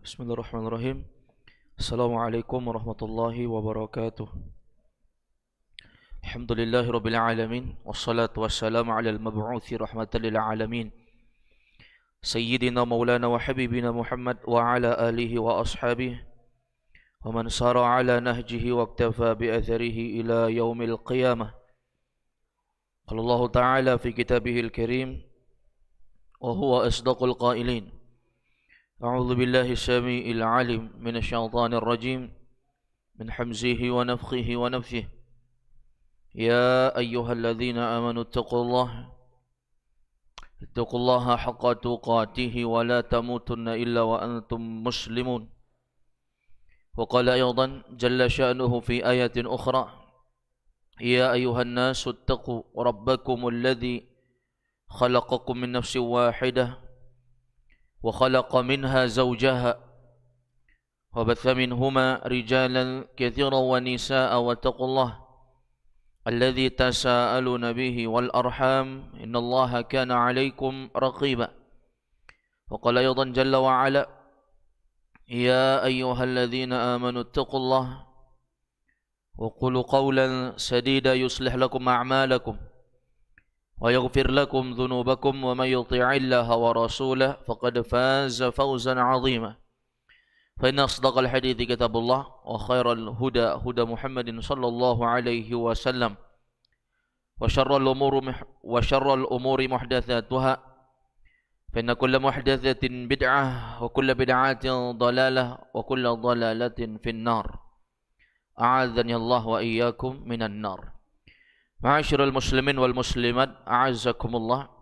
Bismillahirrahmanirrahim. Assalamualaikum warahmatullahi wabarakatuh. Alhamdulillahi rabbil alamin. Wassalatu wassalamu ala al-mab'uthi rahmatan lil alamin. Sayyidina maulana wa habibina Muhammad wa ala alihi wa ashabihi wa man sara ala nahjihi wa iktafa bi atharihi ila yaumil qiyamah. Qala Allah Ta'ala fi kitabihil karim wa huwa asdaqul qailin. أعوذ بالله السميع العليم من الشيطان الرجيم من حمزه ونفخه ونفثه يا أيها الذين آمنوا اتقوا الله حق تقاته ولا تموتن إلا وأنتم مسلمون. وقال أيضا جل شأنه في آية أخرى يا أيها الناس اتقوا ربكم الذي خلقكم من نفس واحدة وخلق منها زوجها وبث منهما رجالا كثيرا ونساء واتقوا الله الذي تساءلون به والأرحام إن الله كان عليكم رقيبا. وقال أيضا جل وعلا يا أيها الذين آمنوا اتقوا الله وقولوا قولا سديدا يصلح لكم أعمالكم ويغفر لكم ذنوبكم ومن يطع الله ورسوله فقد فاز فوزا عظيما. فإن أصدق الحديث كتاب الله وخير الهدى هدى محمد صلى الله عليه وسلم وشر الأمور محدثاتها فإن كل محدثة بدعة وكل بدعة ضلالة وكل ضلالة في النار. أعاذني الله وإياكم من النار. Ma'asyiral muslimin wal muslimat, a'azzakumullah.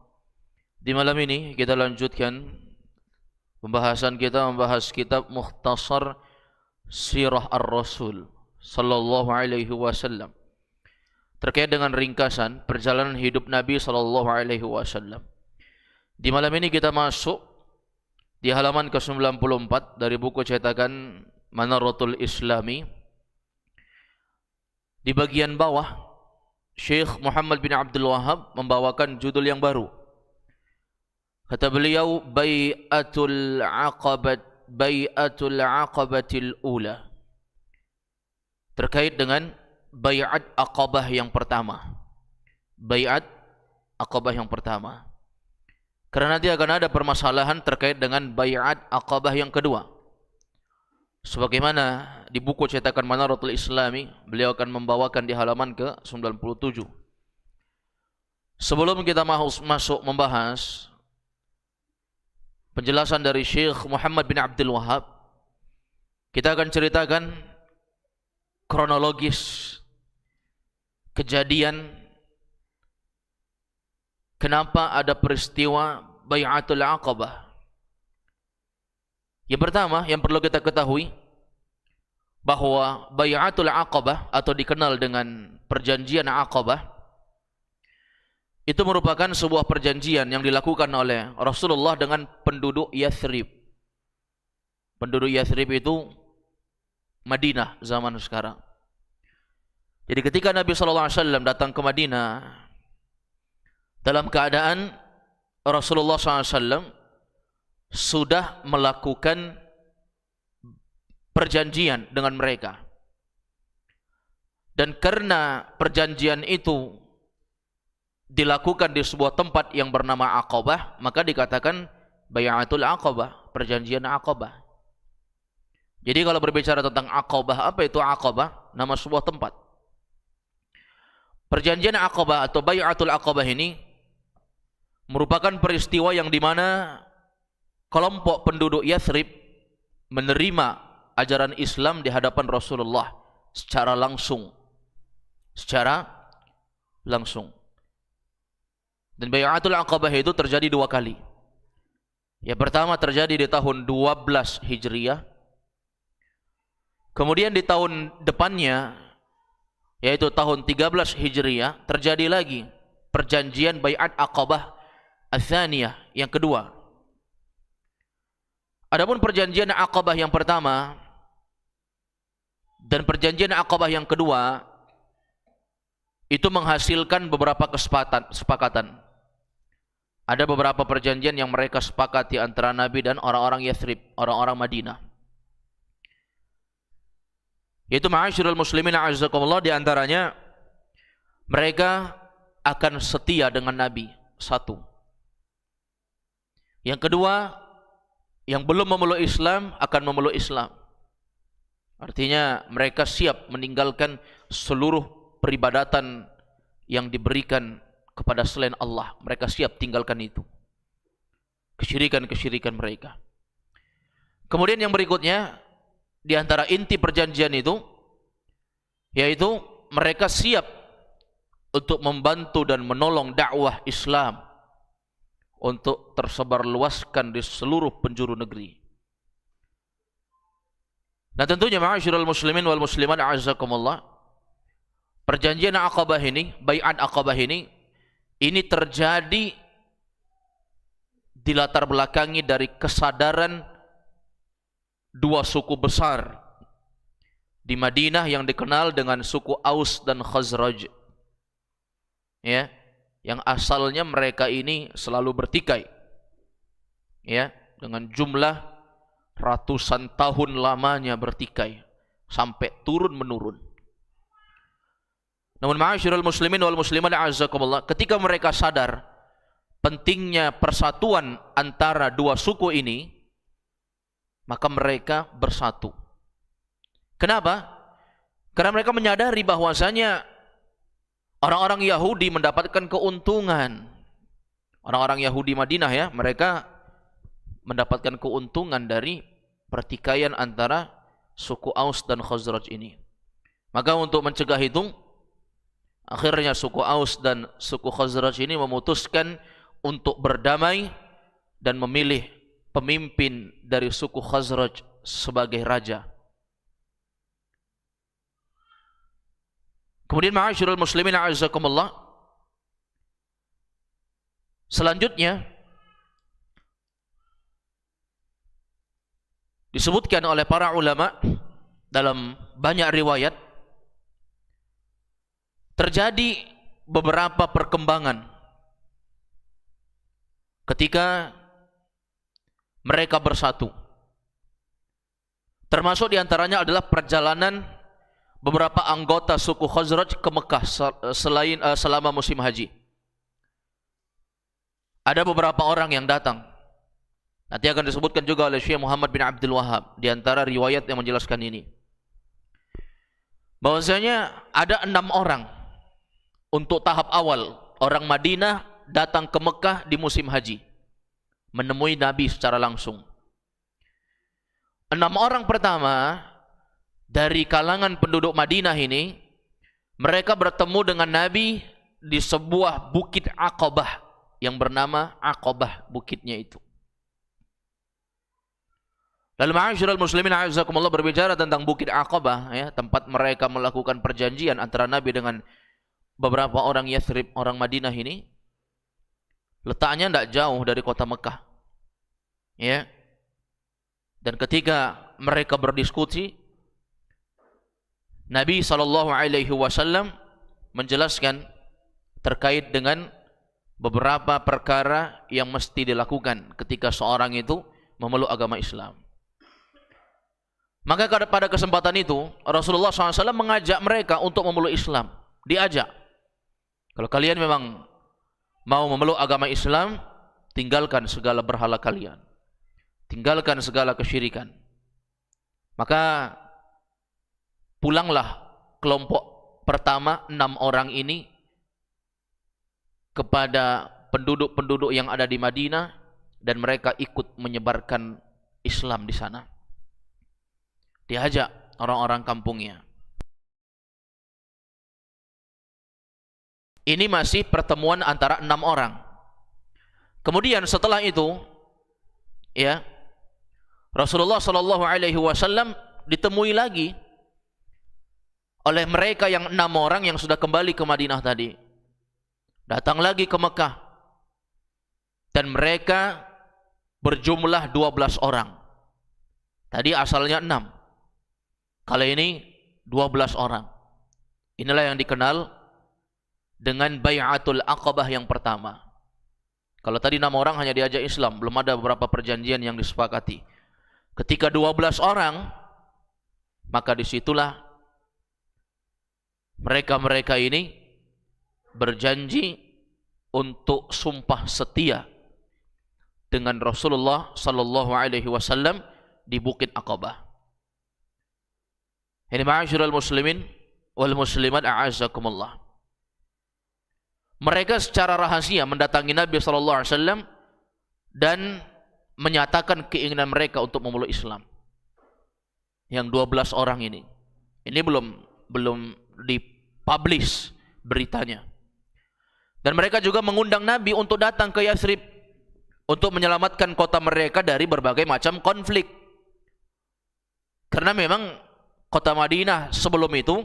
Di malam ini kita lanjutkan pembahasan kita membahas kitab Mukhtasar Sirah Ar-Rasul sallallahu alaihi wasallam terkait dengan ringkasan perjalanan hidup Nabi sallallahu alaihi wasallam. Di malam ini kita masuk di halaman ke-94 dari buku cetakan Manaratul Islami. Di bagian bawah Syekh Muhammad bin Abdul Wahhab membawakan judul yang baru. Kata beliau, Bai'atul Aqabatil Ula. Terkait dengan Bai'at Aqabah yang pertama. Bai'at Aqabah yang pertama. Karena nanti akan ada permasalahan terkait dengan Bai'at Aqabah yang kedua. Sebagaimana di buku cetakan Manaratul Islami, beliau akan membawakan di halaman ke-97. Sebelum kita masuk membahas penjelasan dari Syekh Muhammad bin Abdul Wahhab, kita akan ceritakan kronologis kejadian kenapa ada peristiwa Bai'atul Aqabah. Yang pertama yang perlu kita ketahui bahwa Bai'atul Aqabah atau dikenal dengan perjanjian Aqabah itu merupakan sebuah perjanjian yang dilakukan oleh Rasulullah dengan penduduk Yathrib. Penduduk Yathrib itu Madinah zaman sekarang. Jadi ketika Nabi SAW datang ke Madinah dalam keadaan Rasulullah SAW sudah melakukan perjanjian dengan mereka. Dan karena perjanjian itu dilakukan di sebuah tempat yang bernama Aqabah, maka dikatakan Bai'atul Aqabah, perjanjian Aqabah. Jadi kalau berbicara tentang Aqabah, apa itu Aqabah? Nama sebuah tempat. Perjanjian Aqabah atau Bai'atul Aqabah ini merupakan peristiwa yang dimana kelompok penduduk Yathrib menerima ajaran Islam di hadapan Rasulullah secara langsung. Dan Bai'atul Aqabah itu terjadi dua kali. Yang pertama terjadi di tahun 12 Hijriah. Kemudian di tahun depannya, yaitu tahun 13 Hijriah, terjadi lagi perjanjian Bai'at Aqabah Ats-Tsaniyah yang kedua. Adapun perjanjian Aqabah yang pertama dan perjanjian Aqabah yang kedua itu menghasilkan beberapa kesepakatan. Ada beberapa perjanjian yang mereka sepakati antara Nabi dan orang-orang Yathrib, orang-orang Madinah. Yaitu ma'asyiral muslimin a'azzakumullah, di antaranya mereka akan setia dengan Nabi, satu. Yang kedua, yang belum memeluk Islam akan memeluk Islam. Artinya mereka siap meninggalkan seluruh peribadatan yang diberikan kepada selain Allah. Mereka siap tinggalkan itu, kesyirikan-kesyirikan mereka. Kemudian yang berikutnya, di antara inti perjanjian itu, yaitu mereka siap untuk membantu dan menolong dakwah Islam untuk tersebar luaskan di seluruh penjuru negeri. Nah tentunya ma'asyiral muslimin wal muslimat a'azzakumullah, perjanjian Aqabah ini, bai'at Aqabah ini terjadi dilatar belakangi dari kesadaran dua suku besar di Madinah yang dikenal dengan suku Aus dan Khazraj. Ya, yang asalnya mereka ini selalu bertikai. Ya, dengan jumlah ratusan tahun lamanya bertikai sampai turun menurun. Namun ma'asyiral muslimin wal muslimat a'azzakumullah, ketika mereka sadar pentingnya persatuan antara dua suku ini, maka mereka bersatu. Kenapa? Karena mereka menyadari bahwasanya orang-orang Yahudi mendapatkan keuntungan. Orang-orang Yahudi Madinah ya, mereka mendapatkan keuntungan dari pertikaian antara suku Aus dan Khazraj ini. Maka untuk mencegah itu, akhirnya suku Aus dan suku Khazraj ini memutuskan untuk berdamai dan memilih pemimpin dari suku Khazraj sebagai raja. Kemudian ma'asyiral muslimin a'azzakumullah, selanjutnya disebutkan oleh para ulama dalam banyak riwayat, terjadi beberapa perkembangan ketika mereka bersatu. Termasuk diantaranya adalah perjalanan beberapa anggota suku Khazraj ke Mekah selama musim haji. Ada beberapa orang yang datang. Nanti akan disebutkan juga oleh Syekh Muhammad bin Abdul Wahhab di antara riwayat yang menjelaskan ini, bahwasanya ada 6 orang untuk tahap awal orang Madinah datang ke Mekah di musim haji, menemui Nabi secara langsung. 6 orang pertama dari kalangan penduduk Madinah ini, mereka bertemu dengan Nabi di sebuah bukit Aqabah yang bernama Aqabah, bukitnya itu. Lalu ma'asyiral muslimin a'azzakumullah, berbicara tentang bukit Aqabah ya, tempat mereka melakukan perjanjian antara Nabi dengan beberapa orang Yathrib, orang Madinah ini. Letaknya tidak jauh dari kota Mekah. Ya. Dan ketika mereka berdiskusi, Nabi SAW menjelaskan terkait dengan beberapa perkara yang mesti dilakukan ketika seorang itu memeluk agama Islam. Maka pada kesempatan itu Rasulullah SAW mengajak mereka untuk memeluk Islam. Diajak, kalau kalian memang mau memeluk agama Islam, tinggalkan segala berhala kalian, tinggalkan segala kesyirikan. Maka pulanglah kelompok pertama 6 orang ini kepada penduduk-penduduk yang ada di Madinah, dan mereka ikut menyebarkan Islam di sana. Diajak orang-orang kampungnya. Ini masih pertemuan antara 6 orang. Kemudian setelah itu, ya, Rasulullah SAW ditemui lagi oleh mereka yang 6 orang yang sudah kembali ke Madinah tadi. Datang lagi ke Mekah, dan mereka berjumlah 12 orang. Tadi asalnya 6. Kali ini 12 orang. Inilah yang dikenal dengan Bai'atul Aqabah yang pertama. Kalau tadi 6 orang hanya diajak Islam, belum ada beberapa perjanjian yang disepakati. Ketika 12 orang, maka disitulah Mereka-mereka ini berjanji untuk sumpah setia dengan Rasulullah sallallahu alaihi wasallam di Bukit Aqabah. Ini ma'asyiral muslimin wal muslimat a'azzakumullah. Mereka secara rahasia mendatangi Nabi sallallahu alaihi wasallam dan menyatakan keinginan mereka untuk memeluk Islam. Yang 12 orang ini. Ini belum dipublish beritanya. Dan mereka juga mengundang Nabi untuk datang ke Yathrib untuk menyelamatkan kota mereka dari berbagai macam konflik. Karena memang kota Madinah sebelum itu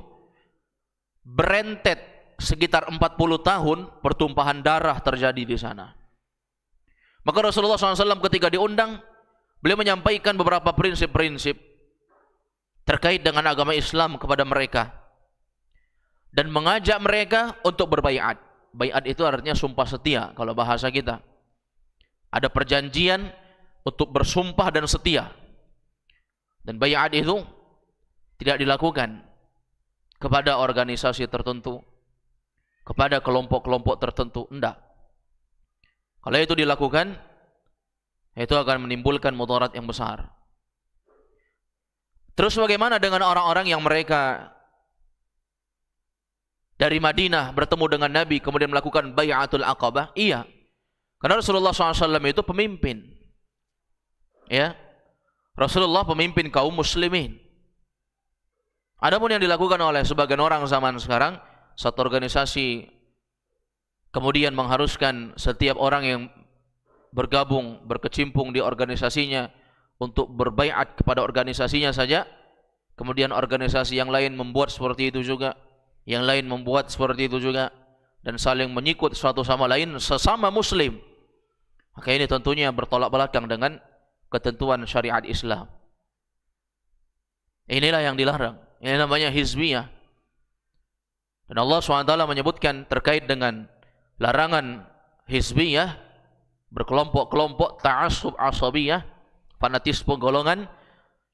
berentet sekitar 40 tahun pertumpahan darah terjadi di sana. Maka Rasulullah SAW ketika diundang, beliau menyampaikan beberapa prinsip-prinsip terkait dengan agama Islam kepada mereka dan mengajak mereka untuk berbaiat. Baiat itu artinya sumpah setia kalau bahasa kita. Ada perjanjian untuk bersumpah dan setia. Dan baiat itu tidak dilakukan kepada organisasi tertentu, kepada kelompok-kelompok tertentu, enggak. Kalau itu dilakukan, itu akan menimbulkan mudarat yang besar. Terus bagaimana dengan orang-orang yang mereka dari Madinah bertemu dengan Nabi kemudian melakukan bai'atul Aqabah? Iya. Karena Rasulullah SAW itu pemimpin. Ya. Rasulullah pemimpin kaum muslimin. Adapun yang dilakukan oleh sebagian orang zaman sekarang, satu organisasi kemudian mengharuskan setiap orang yang bergabung, berkecimpung di organisasinya untuk berbaiat kepada organisasinya saja. Kemudian organisasi yang lain membuat seperti itu juga, yang lain membuat seperti itu juga, dan saling menyikut satu sama lain sesama muslim. Maka ini tentunya bertolak belakang dengan ketentuan syariat Islam. Inilah yang dilarang. Ini namanya hizbiyah. Dan Allah SWT menyebutkan terkait dengan larangan hizbiyah, berkelompok-kelompok, ta'assub asabiyah, fanatisme golongan,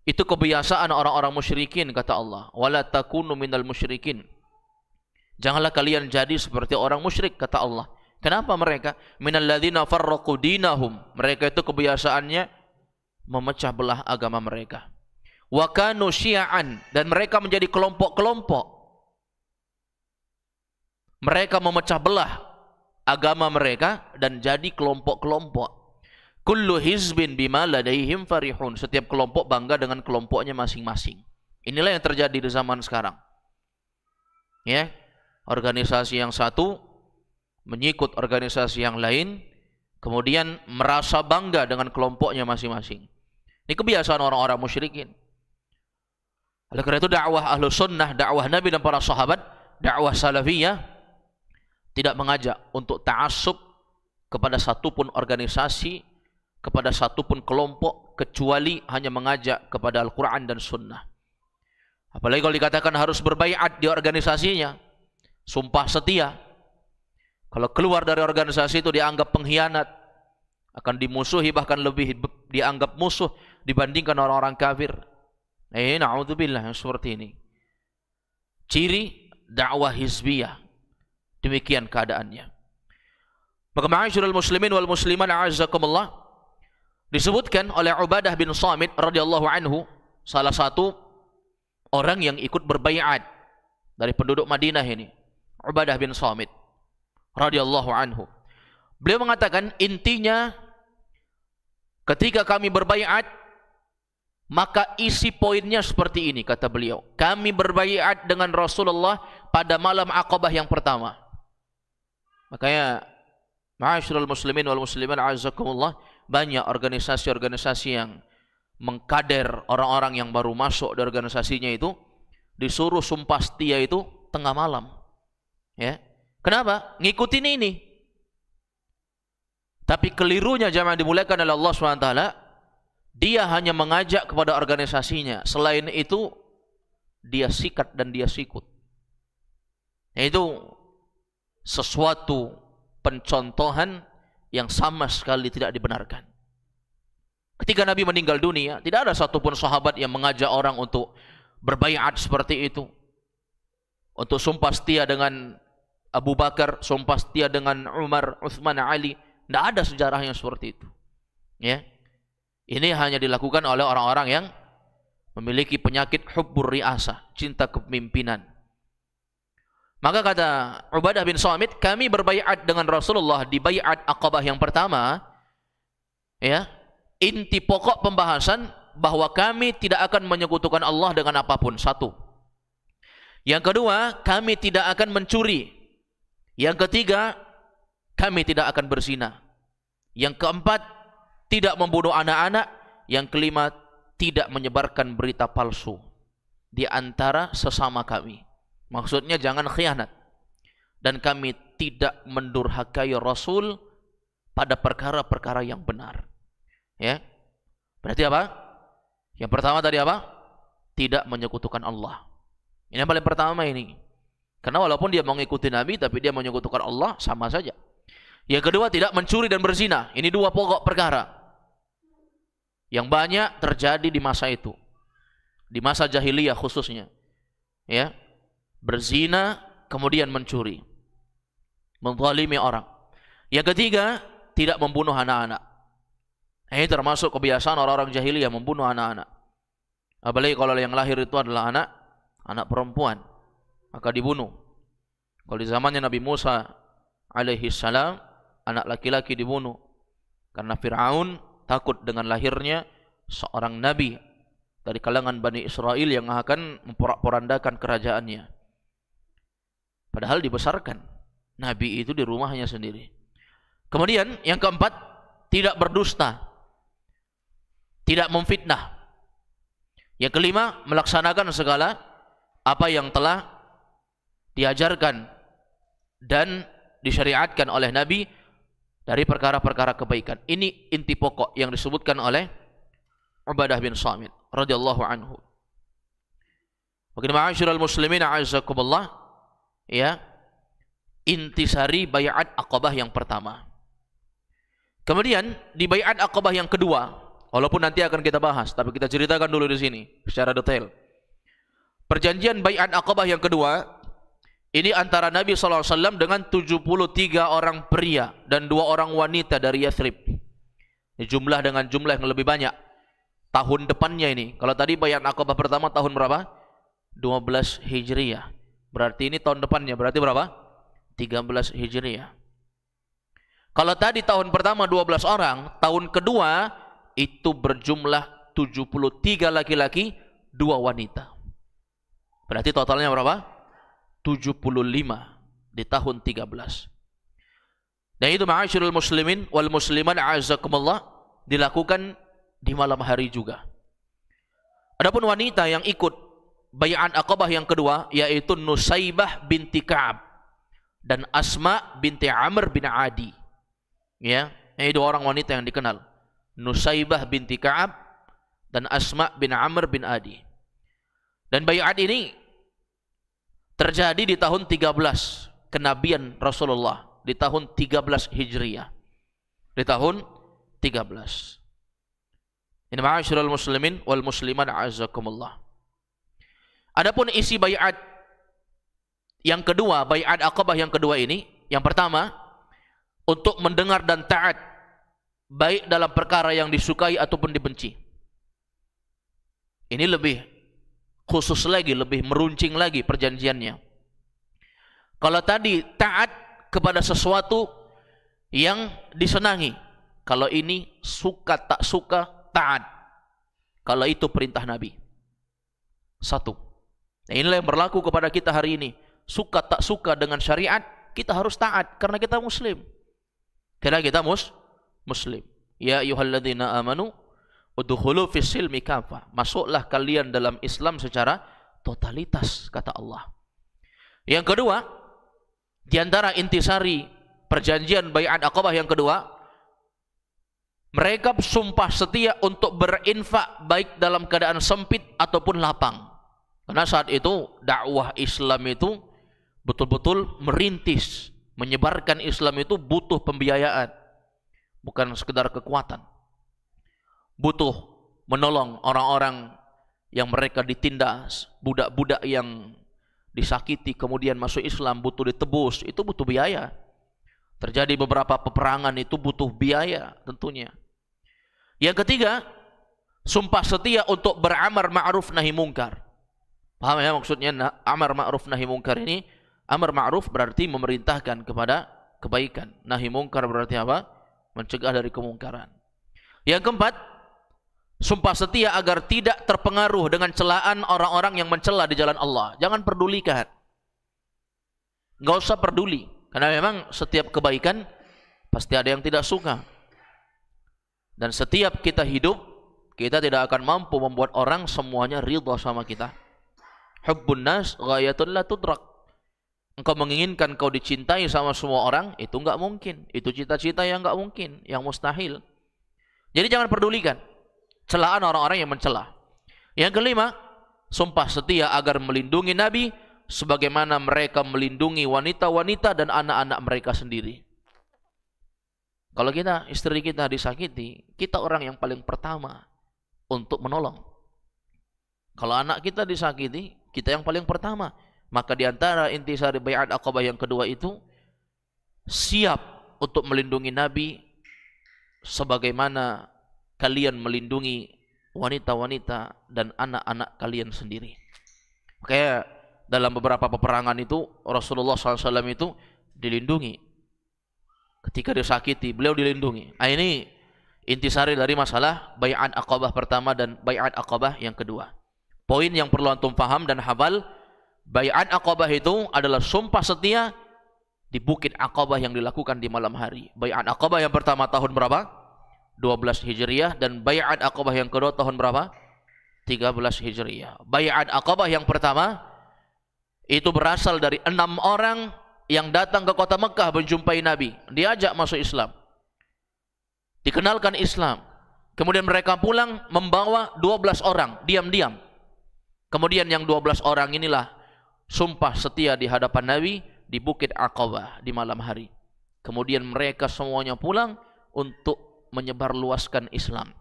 itu kebiasaan orang-orang musyrikin, kata Allah. Wala takunu minal musyrikin. Janganlah kalian jadi seperti orang musyrik, kata Allah. Kenapa mereka? Minal ladzina farraqu dinahum. Mereka itu kebiasaannya memecah belah agama mereka. Wa kanu syi'an, dan mereka menjadi kelompok-kelompok. Mereka memecah belah agama mereka dan jadi kelompok-kelompok. Kullu hizbin bima ladaihim farihun. Setiap kelompok bangga dengan kelompoknya masing-masing. Inilah yang terjadi di zaman sekarang. Ya, organisasi yang satu menyikut organisasi yang lain, kemudian merasa bangga dengan kelompoknya masing-masing. Ini kebiasaan orang-orang musyrikin. Oleh karena itu dakwah Ahlus Sunnah, dakwah Nabi dan para sahabat, dakwah salafiyah tidak mengajak untuk ta'assub kepada satupun organisasi, kepada satupun kelompok, kecuali hanya mengajak kepada Al-Quran dan Sunnah. Apalagi kalau dikatakan harus berbaiat di organisasinya, sumpah setia. Kalau keluar dari organisasi itu dianggap pengkhianat, akan dimusuhi, bahkan lebih dianggap musuh dibandingkan orang-orang kafir. Na'udzubillah, seperti ini. Ciri dakwah hizbiyah. Demikian keadaannya. Maka ma'asyiral muslimin wal muslimat a'azzakumullah, disebutkan oleh Ubadah bin Samit radhiyallahu anhu, salah satu orang yang ikut berbaiat dari penduduk Madinah ini, Ubadah bin Samit radhiyallahu anhu. Beliau mengatakan, intinya ketika kami berbaiat, maka isi poinnya seperti ini, kata beliau. Kami berbaiat dengan Rasulullah pada malam Aqabah yang pertama. Makanya ma'asyiral muslimin wal muslimat a'azzakumullah, banyak organisasi-organisasi yang mengkader orang-orang yang baru masuk di organisasinya itu, disuruh sumpah setia itu tengah malam. Ya. Kenapa? Ngikutin ini. Tapi kelirunya jamaah dimuliakan oleh Allah SWT, dia hanya mengajak kepada organisasinya. Selain itu, dia sikat dan dia sikut. Itu sesuatu pencontohan yang sama sekali tidak dibenarkan. Ketika Nabi meninggal dunia, tidak ada satupun sahabat yang mengajak orang untuk berbaiat seperti itu. untuk sumpah setia dengan Abu Bakar, sumpah setia dengan Umar, Utsman, Ali. Tidak ada sejarahnya seperti itu. Ya. Ini hanya dilakukan oleh orang-orang yang memiliki penyakit hubbur riasah, cinta kepemimpinan. Maka kata Ubadah bin Samit, kami berbaiat dengan Rasulullah di baiat Aqabah yang pertama. Ya, inti pokok pembahasan bahwa kami tidak akan menyekutukan Allah dengan apapun. Satu. Yang kedua, kami tidak akan mencuri. Yang ketiga, kami tidak akan berzina. Yang keempat, tidak membunuh anak-anak. Yang kelima, tidak menyebarkan berita palsu di antara sesama kami. Maksudnya jangan khianat. Dan kami tidak mendurhakai Rasul pada perkara-perkara yang benar. Ya. Berarti apa? Yang pertama tadi apa? Tidak menyekutukan Allah. Ini yang paling pertama ini. Karena walaupun dia mengikuti Nabi, tapi dia menyekutukan Allah, sama saja. Yang kedua, tidak mencuri dan berzina. Ini dua pokok perkara yang banyak terjadi di masa itu. Di masa jahiliyah khususnya. Ya. Berzina, kemudian mencuri. Menzalimi orang. Yang ketiga, tidak membunuh anak-anak. Ini termasuk kebiasaan orang-orang jahiliyah, membunuh anak-anak. Apalagi kalau yang lahir itu adalah anak perempuan, maka dibunuh. Kalau di zamannya Nabi Musa alaihi salam, anak laki-laki dibunuh. Karena Fir'aun takut dengan lahirnya seorang nabi dari kalangan Bani Israel yang akan memporak-porandakan kerajaannya. Padahal dibesarkan nabi itu di rumahnya sendiri. Kemudian yang keempat, tidak berdusta, tidak memfitnah. Yang kelima, melaksanakan segala apa yang telah diajarkan dan disyariatkan oleh Nabi dari perkara-perkara kebaikan. Ini inti pokok yang disebutkan oleh Ubadah bin Samit radhiyallahu anhu. Bagaimana ma'asyiral muslimin a'azzakumullah, ya, intisari baiat Aqabah yang pertama. Kemudian di baiat Aqabah yang kedua, walaupun nanti akan kita bahas, tapi kita ceritakan dulu di sini secara detail. Perjanjian baiat Aqabah yang kedua ini antara Nabi SAW dengan 73 orang pria dan 2 orang wanita dari Yathrib. Ini jumlah dengan jumlah yang lebih banyak. Tahun depannya ini. Kalau tadi baiat Aqabah pertama tahun berapa? 12 Hijriah. Berarti ini tahun depannya. Berarti berapa? 13 Hijriah. Kalau tadi tahun pertama 12 orang, tahun kedua itu berjumlah 73 laki-laki, 2 wanita. Berarti totalnya berapa? 75 di tahun 13. Dan itu ma'asyiral muslimin wal muslimat a'azzakumullah dilakukan di malam hari juga. Adapun wanita yang ikut baiat Aqabah yang kedua yaitu Nusaybah binti Ka'ab dan Asma binti Amr bin Adi. Ya, ini 2 orang wanita yang dikenal. Nusaybah binti Ka'ab dan Asma bin Amr bin Adi. Dan baiat ini terjadi di tahun 13 kenabian Rasulullah, di tahun 13 Hijriah. Di tahun 13. Ini ma'asyiral muslimin wal muslimat a'azzakumullah. Adapun isi baiat yang kedua, baiat Aqabah yang kedua ini, yang pertama untuk mendengar dan taat baik dalam perkara yang disukai ataupun dibenci. Ini lebih khusus lagi, lebih meruncing lagi perjanjiannya. Kalau tadi taat kepada sesuatu yang disenangi, kalau ini suka tak suka taat. Kalau itu perintah Nabi. Satu. Nah, inilah yang berlaku kepada kita hari ini. Suka tak suka dengan syariat, kita harus taat karena kita muslim. Karena kita muslim. Ya ayyuhalladzina amanu udkhulu fis silmi kafah. Masuklah kalian dalam Islam secara totalitas, kata Allah. Yang kedua, di antara intisari perjanjian baiat Aqabah yang kedua, mereka sumpah setia untuk berinfak baik dalam keadaan sempit ataupun lapang. Karena saat itu dakwah Islam itu betul-betul merintis, menyebarkan Islam itu butuh pembiayaan, bukan sekedar kekuatan. Butuh menolong orang-orang yang mereka ditindas, budak-budak yang disakiti kemudian masuk Islam butuh ditebus, itu butuh biaya. Terjadi beberapa peperangan itu butuh biaya tentunya. Yang ketiga, sumpah setia untuk beramar ma'ruf nahi mungkar. Paham ya maksudnya amar ma'ruf nahi mungkar ini? Amar ma'ruf berarti memerintahkan kepada kebaikan. Nahi mungkar berarti apa? Mencegah dari kemungkaran. Yang keempat, sumpah setia agar tidak terpengaruh dengan celaan orang-orang yang mencela di jalan Allah. Jangan pedulikan. Enggak usah peduli. Karena memang setiap kebaikan pasti ada yang tidak suka. Dan setiap kita hidup, kita tidak akan mampu membuat orang semuanya ridha sama kita. Hubbun nas ghayatun la tudrak. Engkau menginginkan kau dicintai sama semua orang, itu enggak mungkin. Itu cita-cita yang enggak mungkin, yang mustahil. Jadi jangan pedulikan celaan orang-orang yang mencela. Yang kelima, sumpah setia agar melindungi Nabi sebagaimana mereka melindungi wanita-wanita dan anak-anak mereka sendiri. Kalau kita, istri kita disakiti, kita orang yang paling pertama untuk menolong. Kalau anak kita disakiti, kita yang paling pertama. Maka di antara intisari bai'at aqabah yang kedua itu, siap untuk melindungi Nabi sebagaimana kalian melindungi wanita-wanita dan anak-anak kalian sendiri. Kayak dalam beberapa peperangan itu Rasulullah SAW itu dilindungi. Ketika disakiti, beliau dilindungi. Ini intisari dari masalah bai'at aqabah pertama dan bai'at aqabah yang kedua. Poin yang perlu antum paham dan hafal, bai'at aqabah itu adalah sumpah setia di bukit Aqabah yang dilakukan di malam hari. Bai'at aqabah yang pertama tahun berapa? 12 Hijriah, dan bai'at aqabah yang kedua tahun berapa? 13 Hijriah. Bai'at aqabah yang pertama itu berasal dari 6 orang yang datang ke kota Mekah menjumpai Nabi, diajak masuk Islam, dikenalkan Islam. Kemudian mereka pulang membawa 12 orang diam-diam. Kemudian yang 12 orang inilah sumpah setia di hadapan Nabi di bukit Aqabah di malam hari. Kemudian mereka semuanya pulang untuk menyebarluaskan Islam.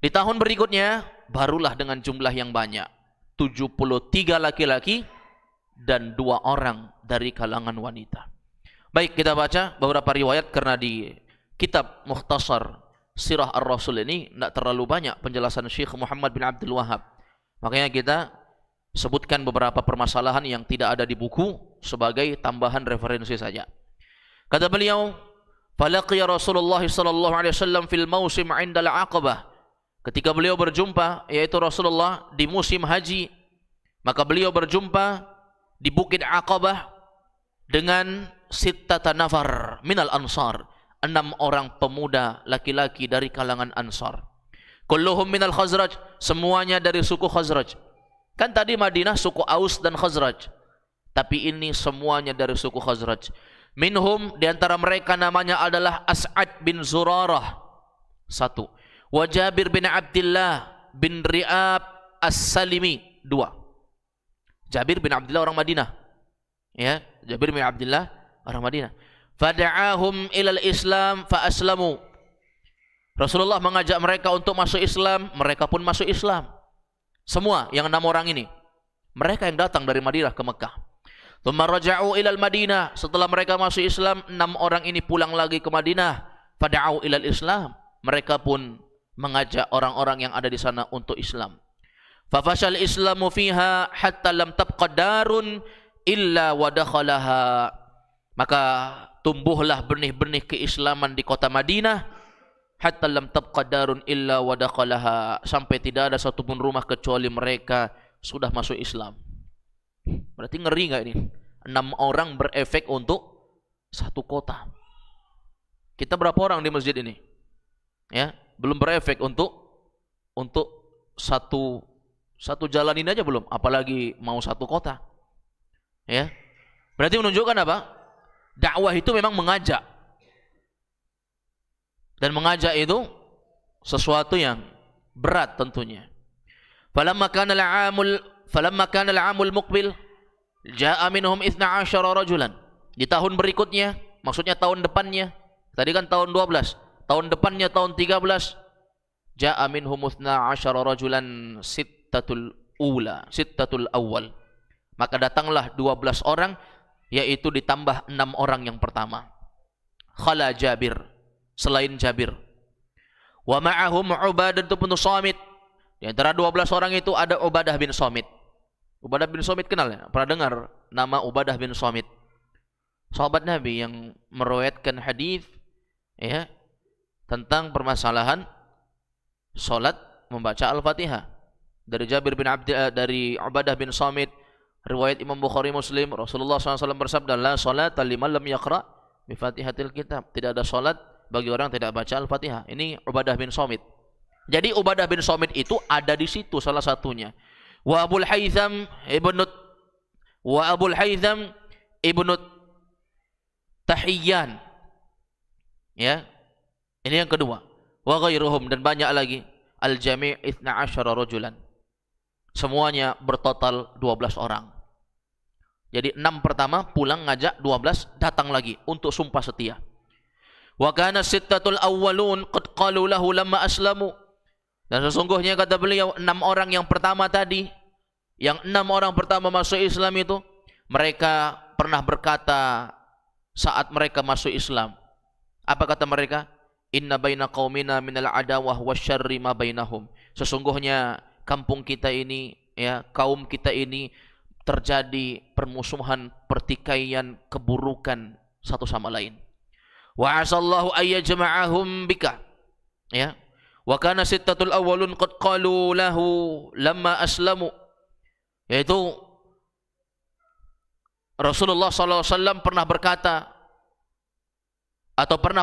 Di tahun berikutnya barulah dengan jumlah yang banyak, 73 laki-laki dan 2 orang dari kalangan wanita. Baik, kita baca beberapa riwayat karena di kitab Mukhtasar Sirah Ar-Rasul ini tidak terlalu banyak penjelasan Syekh Muhammad bin Abdul Wahab. Makanya kita sebutkan beberapa permasalahan yang tidak ada di buku sebagai tambahan referensi saja. Kata beliau, falaqiya Rasulullah sallallahu alaihi wasallam fil mausim 'inda al-Aqabah. Ketika beliau berjumpa, yaitu Rasulullah di musim haji, maka beliau berjumpa di bukit Aqabah dengan sittata nafar minal ansar, 6 orang pemuda laki-laki dari kalangan Ansar. Kulluhum minal Khazraj, semuanya dari suku Khazraj. Kan tadi Madinah suku Aus dan Khazraj, tapi ini semuanya dari suku Khazraj. Minhum, di antara mereka namanya adalah As'ad bin Zurarah, 1. Wa Jabir bin Abdullah bin Ri'ab As-Salimi, 2. Jabir bin Abdullah orang Madinah. Ya, Jabir bin Abdullah orang Madinah. Fada'ahum ilal Islam fa aslamu. Rasulullah mengajak mereka untuk masuk Islam, mereka pun masuk Islam. Semua yang 6 orang ini, mereka yang datang dari Madinah ke Mekah. Tsumma raja'u ilal Madinah, setelah mereka masuk Islam, 6 orang ini pulang lagi ke Madinah. Fada'u ilal Islam, mereka pun mengajak orang-orang yang ada di sana untuk Islam. Fafashal Islamu fiha hatta lam tabqa darun illa wa dakhalaha. Maka tumbuhlah benih-benih keislaman di kota Madinah, hatta lam tabqa darun illa wa dakhalaha, sampai tidak ada satupun rumah kecuali mereka sudah masuk Islam. Berarti ngeri enggak ini? 6 orang berefek untuk satu kota. Kita berapa orang di masjid ini? Ya, belum berefek untuk satu jalan ini aja belum, apalagi mau satu kota. Ya. Berarti menunjukkan apa? Dakwah itu memang mengajak. Dan mengajak itu sesuatu yang berat tentunya. Falamma kana al-'amul muqbil jaa minhum 12 rajulan. Di tahun berikutnya, maksudnya tahun depannya. Tadi kan tahun 12. Tahun depannya tahun 13. Jaa minhum 12 rajulan sittatul awal. Maka datanglah 12 orang, yaitu ditambah 6 orang yang pertama. Khala Jabir, selain Jabir. Wa ma'ahum Ubadah bin Samit. Di antara 12 orang itu ada Ubadah bin Samit. Ubadah bin Samit kenal ya? Pernah dengar nama Ubadah bin Samit? Sahabat Nabi yang meriwayatkan hadis ya tentang permasalahan salat membaca Al-Fatihah. Dari Jabir bin dari Ubadah bin Samit, riwayat Imam Bukhari Muslim, Rasulullah SAW bersabda, la salata liman lam yaqra bi Fatihatil Kitab. Tidak ada salat bagi orang yang tidak baca Al-Fatihah. Ini Ubadah bin Samit. Jadi Ubadah bin Samit itu ada di situ salah satunya. Wa Abul Haytham ibnu Tahiyyan. Ya. Ini yang kedua. Wa ghairuhum, dan banyak lagi. Al-jami' 12 rajulan. Semuanya bertotal 12 orang. Jadi 6 pertama pulang ngajak, 12 datang lagi untuk sumpah setia. Wa kana sittatul awwalun qad qalu lahu lamma aslamu. Dan sesungguhnya kata beliau 6 orang yang pertama tadi, yang 6 orang pertama masuk Islam itu, mereka pernah berkata saat mereka masuk Islam. Apa kata mereka? Inna baina qaumina minal adawah wasyarri ma bainahum. Sesungguhnya kampung kita ini, ya, kaum kita ini terjadi permusuhan, pertikaian, keburukan satu sama lain. Wa asallahu ayyajma'ahum bika. Ya. Wa kana sittatul awwalun qad qalu lahu lamma aslamu. Yaitu Rasulullah SAW pernah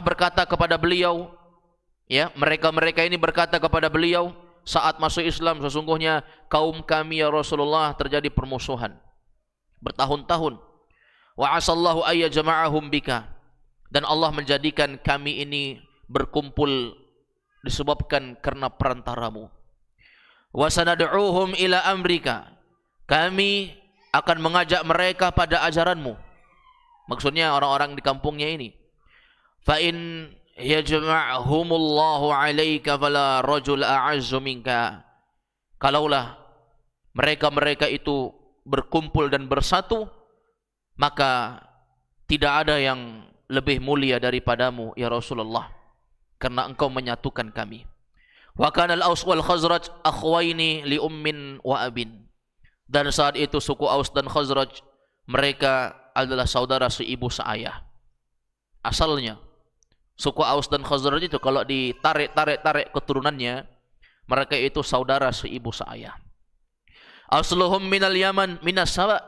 berkata kepada beliau, ya, mereka ini berkata kepada beliau saat masuk Islam, sesungguhnya kaum kami ya Rasulullah terjadi permusuhan bertahun-tahun. Wa asallahu ayyajma'ahum bika, dan Allah menjadikan kami ini berkumpul disebabkan karena perantaramu. Wa sanad'uhum ila amrika, kami akan mengajak mereka pada ajaranmu. Maksudnya orang-orang di kampungnya ini. Fa in yajma'humullahu 'alaika fala rajul a'azzu minka. Kalaulah mereka itu berkumpul dan bersatu, maka tidak ada yang lebih mulia daripadamu ya Rasulullah, karena engkau menyatukan kami. Wa kana al-Aus wal Khazraj akhwaini li ummin wa abin. Dan saat itu suku Aus dan Khazraj, mereka adalah saudara seibu seayah. Asalnya suku Aus dan Khazraj itu kalau ditarik keturunannya, mereka itu saudara seibu seayah. Asluhum minal Yaman minas Saba.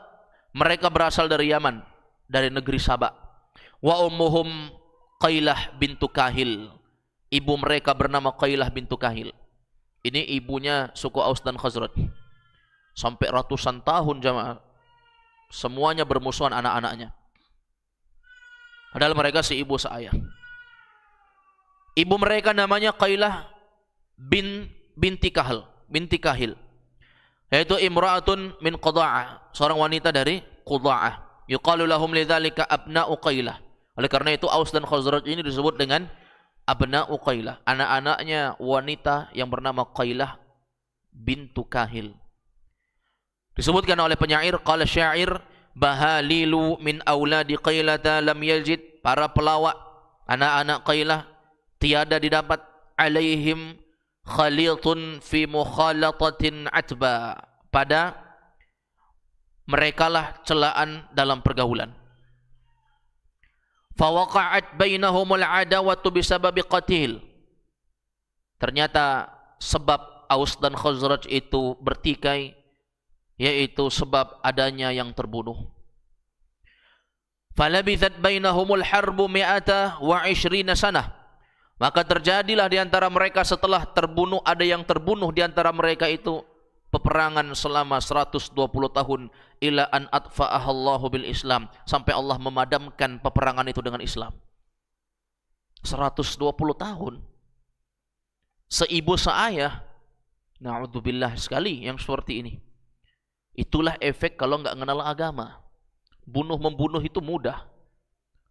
Mereka berasal dari Yaman, dari negeri Saba. Wa ummuhum Qailah bintu Kahil. Ibu mereka bernama Qailah bintu Kahil. Ini ibunya suku Aus dan Khazraj. Sampai ratusan tahun jamaah, semuanya bermusuhan anak-anaknya. Padahal mereka seibu seayah. Ibu mereka namanya Qailah binti Kahil. Yaitu imra'atun min Quda'ah, seorang wanita dari Quda'ah. Yuqalu lahum lidzalika abna'u Qailah. Oleh karena itu Aus dan Khazraj ini disebut dengan abna'u Qailah, anak-anaknya wanita yang bernama Qailah bintu Kahil. Disebutkan oleh penyair, qala syair, bahalilu min auladi Qailata lam yajid. Para pelawak anak-anak Qailah tiada didapat alaihim khalitun fi mukhalatatin atba. Pada merekalah celaan dalam pergaulan. Fawaqa'at bainahumul adawatu bisababi qatil. Ternyata sebab Aus dan Khazraj itu bertikai, yaitu sebab adanya yang terbunuh. Falabithat bainahumul harbu mi'ata wa 20 sanah. Maka terjadilah di antara mereka setelah terbunuh, ada yang terbunuh di antara mereka itu, peperangan selama 120 tahun, ila an atfa'ahallahu bil Islam, sampai Allah memadamkan peperangan itu dengan Islam. 120 tahun. Seibu seayah. Na'udzubillah sekali yang seperti ini. Itulah efek kalau nggak mengenal agama. Bunuh-membunuh itu mudah,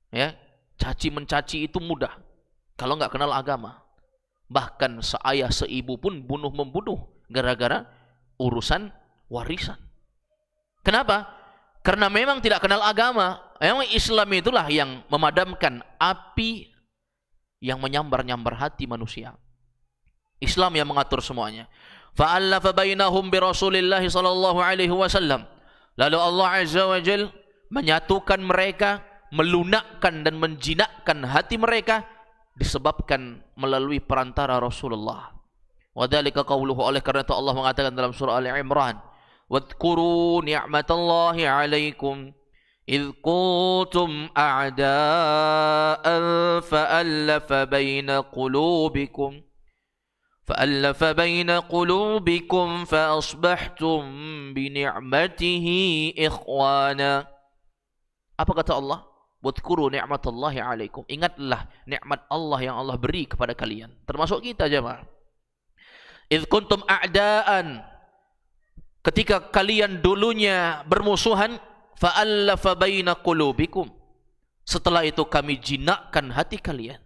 ya. Caci-mencaci itu mudah kalau nggak kenal agama. Bahkan seayah seibu pun bunuh-membunuh gara-gara urusan warisan. Kenapa? Karena memang tidak kenal agama. Memang Islam itulah yang memadamkan api yang menyambar-nyambar hati manusia. Islam yang mengatur semuanya. Fa'allafa bainahum bi Rasulillah sallallahu alaihi wasallam. Lalu Allah Azza wa Jalla menyatukan mereka, melunakkan dan menjinakkan hati mereka disebabkan melalui perantara Rasulullah. Wa dzalika qauluhu, oleh karena itu Allah mengatakan dalam surah Ali Imran, wadhkuru ni'matallahi 'alaikum idh kuntum a'da'an fa'alafa baina qulubikum fa asbahtum bi ni'matihi ikhwana. Apa kata Allah? Wadhkuru ni'matallahi 'alaikum. Ingatlah nikmat Allah yang Allah beri kepada kalian, termasuk kita jemaah. Idh kuntum a'da'an, ketika kalian dulunya bermusuhan, fa'allafa baina qulubikum, setelah itu kami jinakkan hati kalian,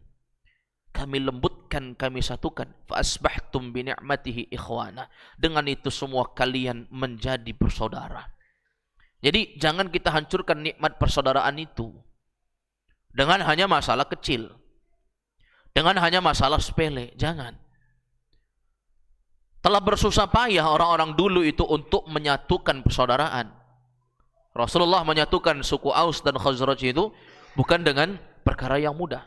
kami lembutkan, kami satukan, fa asbahtum bi ni'matihi ikhwana, dengan itu semua kalian menjadi bersaudara. Jadi jangan kita hancurkan nikmat persaudaraan itu dengan hanya masalah kecil, dengan hanya masalah sepele. Jangan. Telah bersusah payah orang-orang dulu itu untuk menyatukan persaudaraan. Rasulullah menyatukan suku Aus dan Khazraj itu bukan dengan perkara yang mudah.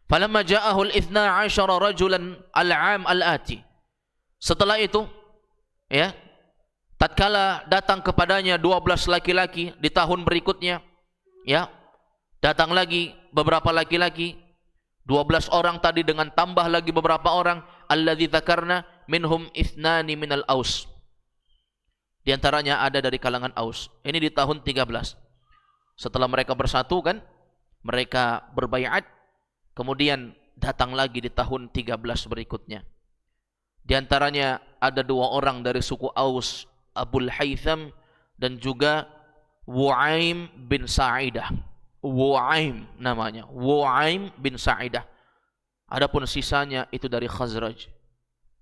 Falamma ja'ahu al-ithna 'ashara rajulan al-'am al-ati. Setelah itu, ya, tatkala datang kepadanya 12 laki-laki di tahun berikutnya, ya, datang lagi beberapa laki-laki, 12 orang tadi dengan tambah lagi beberapa orang, alladzi dzakarna minhum ithnani minal Aus. Di antaranya ada dari kalangan Aus. Ini di tahun 13. Setelah mereka bersatu kan, mereka berbaiat, kemudian datang lagi di tahun 13 berikutnya. Di antaranya ada 2 orang dari suku Aus, Abul Haytham dan juga Wu'aim bin Sa'idah. Wu'aim namanya, Wu'aim bin Sa'idah. Adapun sisanya itu dari Khazraj.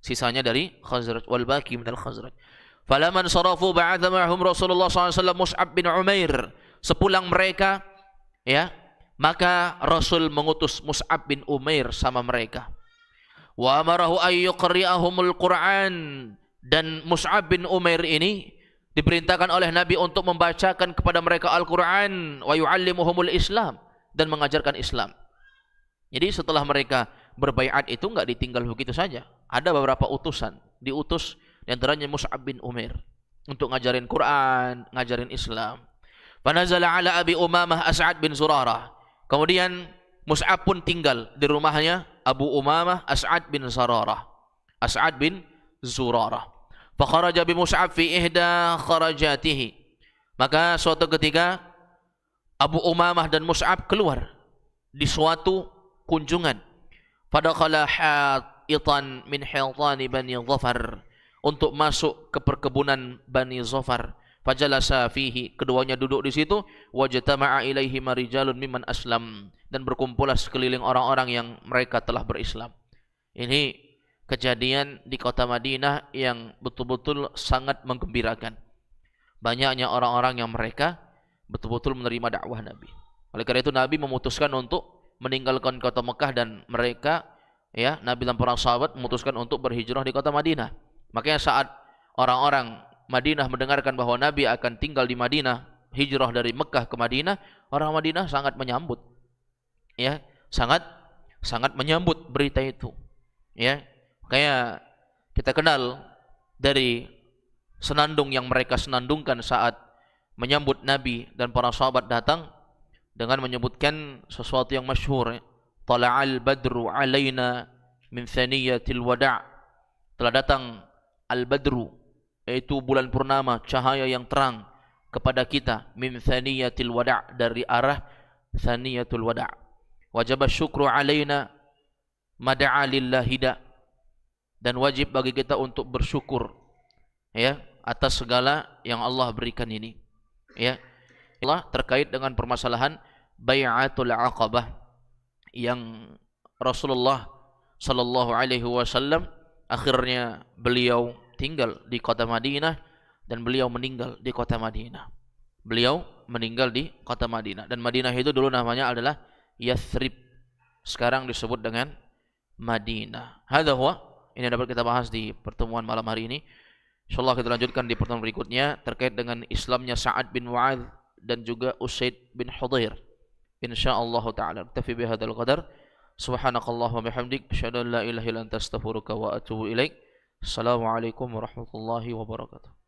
Sisanya dari Khazraj, wal baqi minal Khazraj. Falaman sarafu ba'atha ma'hum Rasulullah SAW Mus'ab bin Umair. Sepulang mereka, ya, maka Rasul mengutus Mus'ab bin Umair sama mereka. Wa amarahu ay yuqri'ahumul Qur'an, dan Mus'ab bin Umair ini diperintahkan oleh Nabi untuk membacakan kepada mereka Al-Qur'an, wa yu'allimuhumul Islam, dan mengajarkan Islam. Jadi setelah mereka berbaiat itu enggak ditinggal begitu saja. Ada beberapa utusan diutus, di antaranya Mus'ab bin Umair untuk ngajarin Quran, ngajarin Islam. Fanazala ala Abi Umamah As'ad bin Zurarah. Kemudian Mus'ab pun tinggal di rumahnya Abu Umamah As'ad bin Zurarah. As'ad bin Zurarah. Fa kharaja bi Mus'ab fi ihda kharajatihi. Maka suatu ketika Abu Umamah dan Mus'ab keluar di suatu kunjungan. Fadakhala haitan min haitani Bani Zafar, untuk masuk ke perkebunan Bani Zafar. Fajalasa fihi, keduanya duduk di situ. Wajtama'a ilaihi marijalun mimman aslam, dan berkumpullah sekeliling orang-orang yang mereka telah berislam. Ini kejadian di kota Madinah yang betul-betul sangat menggembirakan. Banyaknya orang-orang yang mereka betul-betul menerima dakwah Nabi. Oleh karena itu Nabi memutuskan untuk meninggalkan kota Mekah, dan mereka, ya, Nabi dan para sahabat memutuskan untuk berhijrah di kota Madinah. Makanya saat orang-orang Madinah mendengarkan bahwa Nabi akan tinggal di Madinah, hijrah dari Mekah ke Madinah, orang Madinah sangat menyambut, ya, sangat menyambut berita itu, ya. Kayak kita kenal dari senandung yang mereka senandungkan saat menyambut Nabi dan para sahabat datang, dengan menyebutkan sesuatu yang masyhur, tala'al badru alaina min thaniyatil wada'. Telah datang al-badru, yaitu bulan purnama, cahaya yang terang kepada kita, min thaniyatil wada', dari arah thaniyatul wada'. Wajib syukru alaina mada'a lillahida, dan wajib bagi kita untuk bersyukur, ya, atas segala yang Allah berikan ini, ya. Allah terkait dengan permasalahan Bai'atul Aqabah yang Rasulullah sallallahu alaihi wasallam akhirnya beliau tinggal di kota Madinah dan beliau meninggal di kota Madinah. beliau meninggal di kota Madinah. Dan Madinah itu dulu namanya adalah Yathrib. Sekarang disebut dengan Madinah. Hadza huwa, ini dapat kita bahas di pertemuan malam hari ini. Insyaallah kita lanjutkan di pertemuan berikutnya terkait dengan Islamnya Sa'ad bin Mu'adz dan juga Usaid bin Hudhair. Insyaallah taala. Tafi bihadzal qadar. Subhanakallahumma bihamdik asyhadu an la ilaha illa anta astaghfiruka wa atubu ilaik. Assalamualaikum warahmatullahi wabarakatuh.